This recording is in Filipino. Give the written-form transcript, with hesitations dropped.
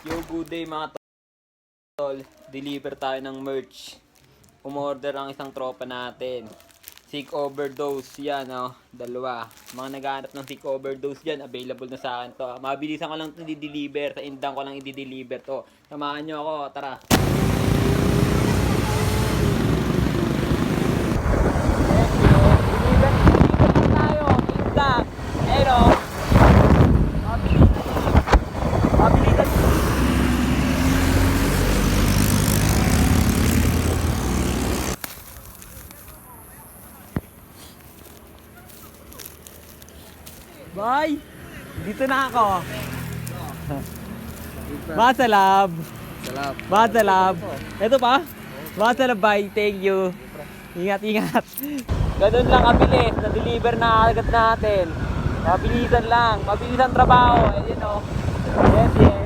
Yo, good day mga tol. Deliver tayo ng merch. Umorder ang isang tropa natin. Sick overdose. Yan, oh. Dalawa. Mga naghahanap ng sick overdose dyan, available na sa akin to. Mabilisan ko lang ito di-deliver. Sa indang ko lang i-deliver to. Samahan nyo ako. Tara. Deliver tayo. Indang. Pero, mabilisan. Bye! Dito na ako. Masalab. Masalab. Ito pa? Masalab, bye. Thank you. Ingat, ingat. Ganun lang kabilis. Na-deliver na agad natin. Mabilisan lang. Mabilisan trabaho. Ayun o. Yes, yes.